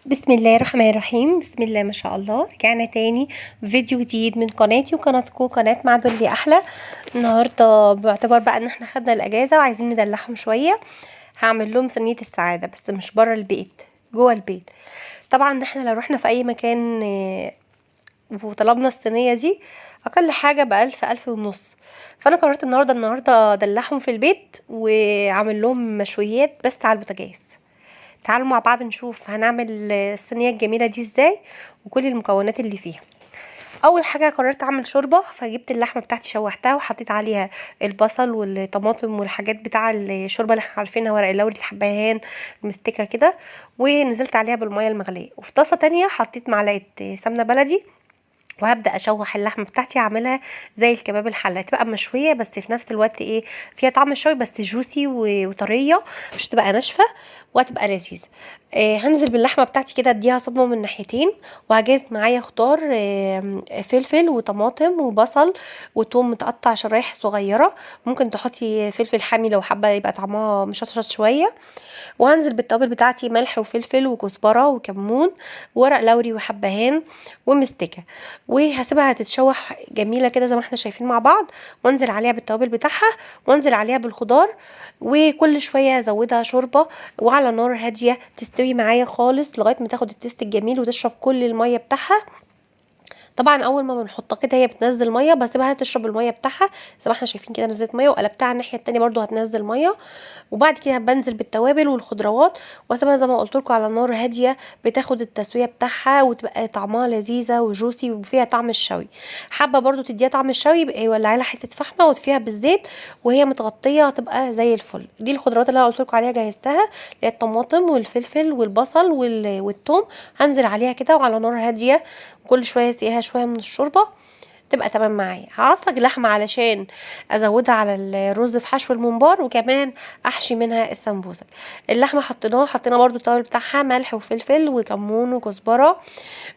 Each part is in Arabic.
بسم الله الرحمن الرحيم. بسم الله ما شاء الله. رجعنا تاني فيديو جديد من قناتي وقناتكم قناة مع دولي احلى. النهارده باعتبار بقى ان احنا خدنا الاجازه وعايزين ندلعهم شويه، هعمل لهم صينيه السعاده بس مش بره البيت، جوه البيت. طبعا احنا لو رحنا في اي مكان وطلبنا الصينيه دي اقل حاجه بألف ألف ونص. فانا قررت النهارده ادلعهم في البيت وعمل لهم مشويات بس على البوتاجاز. تعالوا مع بعض نشوف هنعمل الصينيه الجميله دي ازاي وكل المكونات اللي فيها. اول حاجه قررت اعمل شوربه، فجبت اللحمه بتاعتي شوحتها وحطيت عليها البصل والطماطم والحاجات بتاع الشوربه اللي احنا عارفينها، ورق اللوري، الحبهان، المستكه كده، ونزلت عليها بالميه المغليه. وفي طاسه تانية حطيت معلقه سمنه بلدي، وهبدا اشوح اللحمه بتاعتي، اعملها زي الكباب الحله، تبقى مشويه بس في نفس الوقت فيها طعم الشوي بس جوسي وطريه، مش تبقى ناشفه وهتبقى لذيذه. هنزل باللحمه بتاعتي كده اديها صدمه من ناحيتين، وهجهز معايا خضار، فلفل وطماطم وبصل وتوم متقطع شرايح صغيره. ممكن تحطي فلفل حامي لو حابه يبقى طعمها مشطشط شويه. وهنزل بالتوابل بتاعتي ملح وفلفل وكزبره وكمون وورق لوري وحبهان ومستكه، وهسيبها تتشوح جميله كده زي ما احنا شايفين مع بعض، وانزل عليها بالتوابل بتاعها وانزل عليها بالخضار، وكل شويه ازودها شوربه وعلى نار هاديه تستوي معايا خالص لغايه ما تاخد التست الجميل وتشرب كل الميه بتاعها. طبعا اول ما بنحطها كده هي بتنزل ميه، بسيبها تشرب الميه بتاعها زي ما احنا شايفين كده، نزلت ميه وقلبتها على الناحيه التانية برضو هتنزل ميه. وبعد كده بنزل بالتوابل والخضروات واسيبها زي ما قلت لكم على نار هاديه، بتاخد التسويه بتاعها وتبقى طعمها لذيذه وجوسي وفيها طعم الشوي. حابه برضو تديها طعم الشوي يبقى ولعي لها حته فحمه وتفيها بالزيت وهي متغطيه هتبقى زي الفل. دي الخضروات اللي انا قلت لكم عليها جهزتها، اللي هي الطماطم والفلفل والبصل والثوم. هنزل عليها كده وعلى نار هاديه، كل شويه اسقيها شويه من الشوربه تبقى تمام معايا. هعصج لحمه علشان ازودها على الرز في حشو الممبار، وكمان احشي منها السمبوسه. اللحمه حطينا برضو التوابل بتاعها ملح وفلفل وكمون وكزبره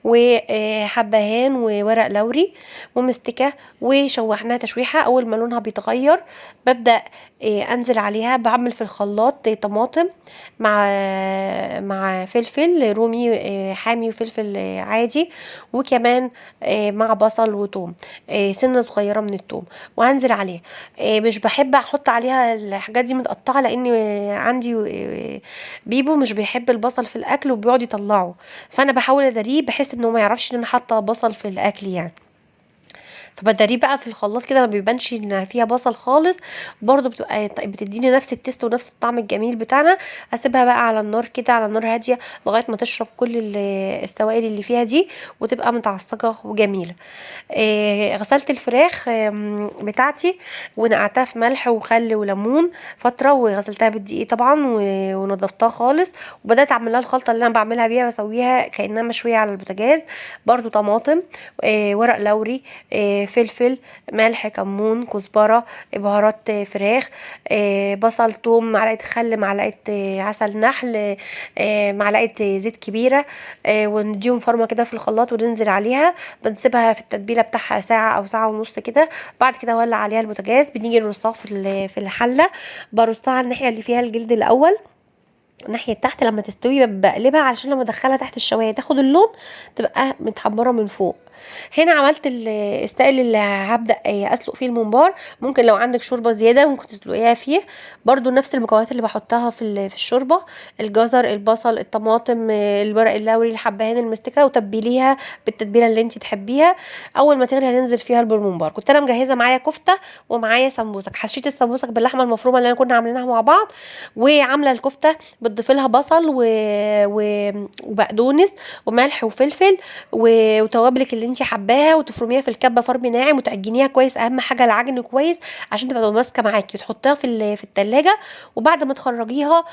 وحبهان وورق لوري ومستكه، وشوحناها تشويحه. اول ما لونها بيتغير ببدا انزل عليها، بعمل في الخلاط طماطم مع فلفل رومي حامي وفلفل عادي، وكمان مع بصل وتوم، سنه صغيره من التوم، وهنزل عليها. مش بحب احط عليها الحاجات دي متقطعه لان عندي بيبو مش بيحب البصل في الاكل وبيقعد يطلعه، فانا بحاول اداريه بحيث انه ما يعرفش ان انا حاطه بصل في الاكل يعني. فبداريه بقى في الخلاط كده ما بيبانش ان فيها بصل خالص، برضو بتبقى بتديني نفس التست ونفس الطعم الجميل بتاعنا. اسيبها بقى على النار كده، على نار هاديه لغايه ما تشرب كل السوائل اللي فيها دي وتبقى متعصجه وجميله. غسلت الفراخ بتاعتي ونقعتها في ملح وخل وليمون فتره، وغسلتها بالدقيق طبعا ونضفتها خالص، وبدات اعمل لها الخلطه اللي انا بعملها بيها، بسويها كانها مشويه على البوتاجاز. برضو طماطم، ورق لوري، فلفل، ملح، كمون، كزبره، بهارات فراخ، بصل، توم، معلقه خل، معلقه عسل نحل، معلقه زيت كبيره، ونديهم فرمه كده في الخلاط وننزل عليها. بنسيبها في التتبيله بتاعها ساعه او ساعه ونص كده. بعد كده اولع عليها البوتاجاز، بنيجي نرصها في الحله. برصها على الناحيه اللي فيها الجلد الاول، الناحيه تحت لما تستوي بقلبها علشان لما ادخلها تحت الشوايه تاخد اللون، تبقى متحمره من فوق. هنا عملت السائل اللي هبدا اسلق فيه الممبار. ممكن لو عندك شوربه زياده ممكن تسلقيها فيه، برضو نفس المكونات اللي بحطها في الشوربه: الجزر، البصل، الطماطم، الورق اللوري، الحبهان، المستكه، وتبليها بالتتبيله اللي انت تحبيها. اول ما تغلي هننزل فيها بالممبار. كنت انا مجهزه معايا كفته ومعايا سمبوسك، حشيت السمبوسك باللحمه المفرومه اللي انا كنا عاملينها مع بعض، وعامله الكفته بتضيفي لها بصل وبقدونس وملح وفلفل وتوابلك اللي انت حباها، وتفرميها في الكبه فرم ناعم وتعجنيها كويس. اهم حاجه العجن كويس عشان تبقى ماسكه معاكي، وتحطيها في التلاجة. وبعد ما تخرجيها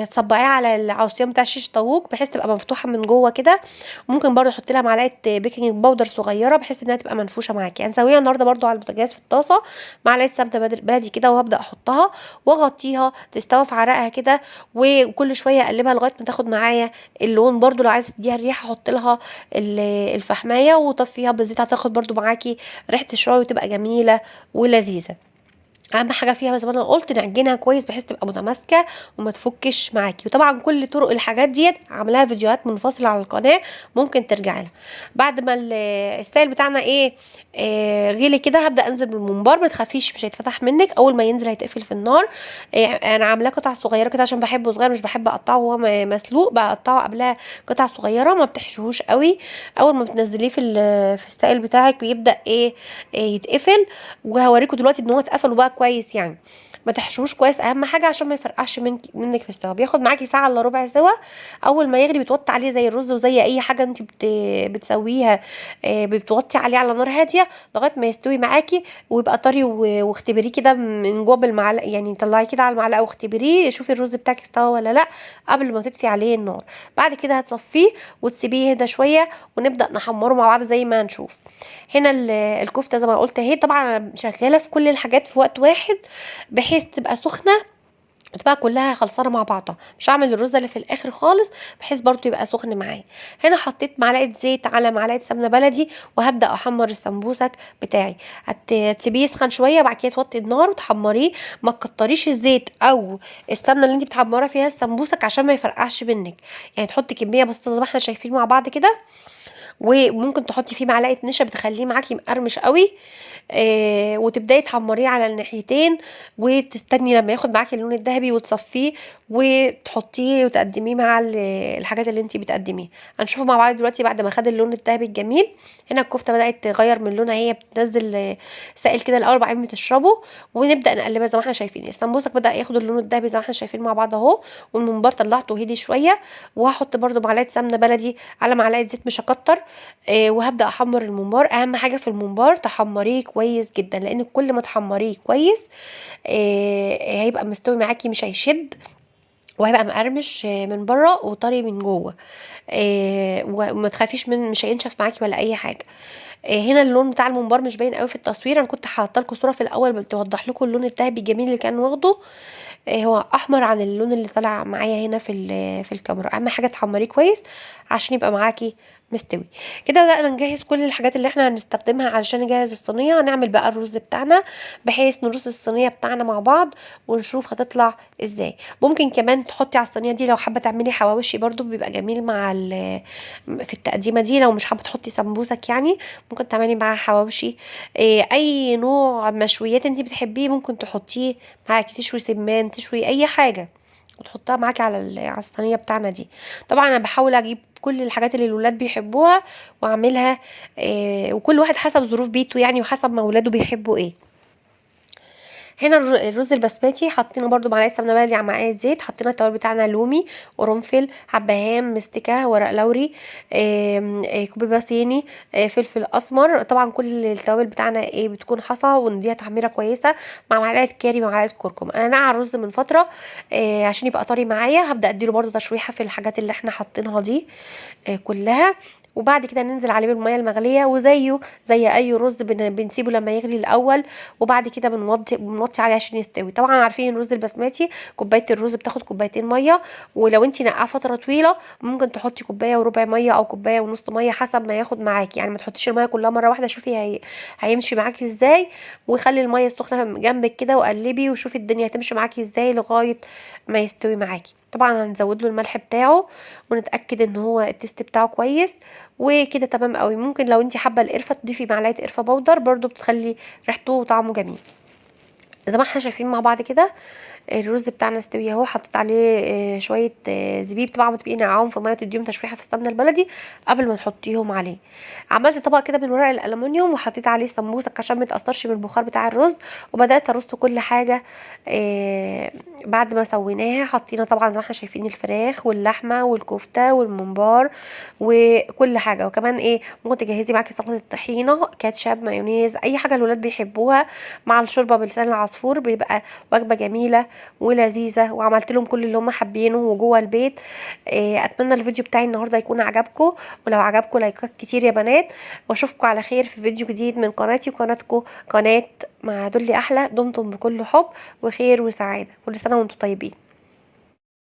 تصبعيها على العصيان بتاع الشيش طاووق بحيث تبقى مفتوحه من جوه كده. ممكن برضو تحطي لها معلقه بيكنج باودر صغيره بحيث انها تبقى منفوشه معاكي. هنسويها النهارده برضو على البوتاجاز في الطاسه، معلقه سمنه بلدي كده، وهبدا احطها واغطيها تستوي في عرقها كده، وكل شويه اقلبها لغايه ما تاخد معايا اللون. برضو لو عايزه تديها الريحه حط لها الفحمايه وطفيها بالزيت، هتاخد برضو معاكي ريحه الشوي وتبقى جميله ولذيذه. اهم حاجه فيها زي ما انا قلت نعجنها كويس بحيث تبقى متماسكه وما تفكش معاكي. وطبعا كل طرق الحاجات ديت عاملاها فيديوهات منفصله على القناه، ممكن ترجعي لها. بعد ما الستايل بتاعنا غلي كده، هبدا انزل بالممبار. ما تخافيش مش هيتفتح منك، اول ما ينزل هيتقفل في النار. انا عاملاه قطع صغيره كده عشان بحبه صغير، مش بحب اقطعه وهو مسلوق، بقطعه قبلها قطع صغيره، ما بتحشوهوش قوي. اول ما بتنزليه في الستايل بتاعك ويبدا يتقفل. وهوريكم دلوقتي ان هو اتقفل وبقى كويس يعني. ما تحشوش كويس اهم حاجه عشان ما يفرقعش منك في السوا. بياخد معاكي ساعه الا ربع سوا. اول ما يغلي بتوطي عليه زي الرز وزي اي حاجه انت بتسويها. بتوطي عليه على نار هاديه لغايه ما يستوي معاكي ويبقى طري. واختبريه كده من جوه بالمعلقه، يعني طلعيه كده على المعلقه واختبريه، شوفي الرز بتاعك استوى ولا لا قبل ما تطفي عليه النار. بعد كده هتصفيه وتسيبيه يهدى شويه ونبدا نحمره مع بعض زي ما هنشوف. هنا الكفته زي ما قلت اهي. طبعا انا شغاله في كل الحاجات في وقت واحد بحيث تبقى سخنه وتبقى كلها خلصانه مع بعضها. مش هعمل الرز اللي في الاخر خالص بحيث برضو يبقى سخن معايا. هنا حطيت معلقه زيت على معلقه سمنه بلدي وهبدا احمر السمبوسك بتاعي. هتسيبيه يسخن شويه وبعد كده توطي النار وتحمريه. ما تكتريش الزيت او السمنه اللي انت بتحمري فيها السمبوسك عشان ما يفرقعش منك. يعني تحطي كميه بسيطه زي ما احنا شايفين مع بعض كده. وممكن تحطي فيه معلقه نشا بتخليه معاكي مقرمش قوي. وتبداي تحمريه على الناحيتين وتستني لما ياخد معاكي اللون الذهبي وتصفيه وتحطيه وتقدميه مع الحاجات اللي انتي بتقدميها. هنشوفه مع بعض دلوقتي بعد ما خد اللون الذهبي الجميل. هنا الكفته بدات تغير من لونها، هي بتنزل سائل كده الاول بعدين بتشربه. ونبدا نقلبها زي ما احنا شايفين. السمبوسك بدا ياخد اللون الذهبي زي ما احنا شايفين مع بعض اهو. والممبار طلعته هدي شويه. وهحط برده معلقه سمنه بلدي على معلقه زيت، مش هكتر. وهبدا احمر الممبار. اهم حاجه في الممبار تحمريه كويس جدا، لان كل ما تحمريه كويس هيبقى مستوي معاكي مش هيشد. وهيبقى مقرمش من بره وطري من جوه. وما تخافيش من مش هينشف معاكي ولا اي حاجه. هنا اللون بتاع الممبار مش باين قوي في التصوير. انا كنت حاطه لكم صوره في الاول بتوضح لكم اللون الذهبي الجميل اللي كان واخده. هو احمر عن اللون اللي طالع معايا هنا في الكاميرا. اهم حاجه تحمريه كويس عشان يبقى معاكي مستوي. كده بدأنا نجهز كل الحاجات اللي احنا هنستخدمها علشان نجهز الصينيه. هنعمل بقى الرز بتاعنا بحيث نرص الصينيه بتاعنا مع بعض ونشوف هتطلع ازاي. ممكن كمان تحطي على الصينيه دي لو حابه تعملي حواوشي برضو بيبقى جميل في التقديمه دي. لو مش حابه تحطي سمبوسك يعني ممكن تعملي معاها حواوشي. اي نوع مشويات انت بتحبيه ممكن تحطيه معاكي. تشوي سمان، تشوي اي حاجه وتحطها معاكي على الصينيه بتاعنا دي. طبعا انا بحاول اجيب كل الحاجات اللي الولاد بيحبوها واعملها. وكل واحد حسب ظروف بيته يعني وحسب ما ولاده بيحبوا ايه. هنا الرز البسمتي حطينا برده معلقه سمنه بلدي على معلقه زيت. حطينا التوابل بتاعنا لومي، قرنفل، حبهان، مستكه، ورق لوري، كوبيبه صيني، فلفل اسمر. طبعا كل التوابل بتاعنا بتكون حصى ونديها تحميره كويسه مع معلقه كاري ومعلقه كركم. انا نقع الرز من فتره عشان يبقى طري معايا. هبدا اديله برده تشويحه في الحاجات اللي احنا حاطينها دي كلها. وبعد كده ننزل عليه بالميه المغليه وزيه زي اي رز بنسيبه لما يغلي الاول. وبعد كده بنوطي عليه عشان يستوي. طبعا عارفين الرز البسمتي كوبايه الرز بتاخد كوبايتين ميه. ولو انت نقعاه فتره طويله ممكن تحطي كوبايه وربع ميه او كوبايه ونص ميه حسب ما ياخد معاكي. يعني ما تحطيش الميه كلها مره واحده. شوفي هيمشي معاكي ازاي. وخلي الميه السخنه جنبك كده وقلبي وشوفي الدنيا هتمشي معاكي ازاي لغايه ما يستوي معاكي. طبعا هنزود له الملح بتاعه ونتاكد ان هو التست بتاعه كويس. وكده تمام قوي. ممكن لو انت حابه القرفه تضيفي معلقه قرفه بودر برضو بتخلي ريحته وطعمه جميل. زي ما احنا شايفين مع بعض كده الرز بتاعنا استوي اهو. حطيت عليه شويه زبيب. طبعا بتبقي نقعهم في ميه تديهم تشويحه في السمنه البلدي قبل ما تحطيهم عليه. عملت طبق كده من ورق الالومنيوم وحطيت عليه سموسك عشان ما يتاثرش من البخار بتاع الرز. وبدات ارص كل حاجه. بعد ما سويناها حطينا طبعا زي ما احنا شايفين الفراخ واللحمه والكفته والممبار وكل حاجه. وكمان ممكن تجهزي معاكي سلطه الطحينه، كاتشب، مايونيز، اي حاجه الولاد بيحبوها مع الشوربه بلسان العصفور. بيبقى وجبه جميله ولذيذه وعملت لهم كل اللي هم حابينه وجوه البيت. اتمنى الفيديو بتاعي النهارده يكون عجبكم. ولو عجبكم لايكات كتير يا بنات. واشوفكم على خير في فيديو جديد من قناتي وقناتكم قناه مع دولي احلى. دمتم بكل حب وخير وسعاده. كل سنه وانتم طيبين.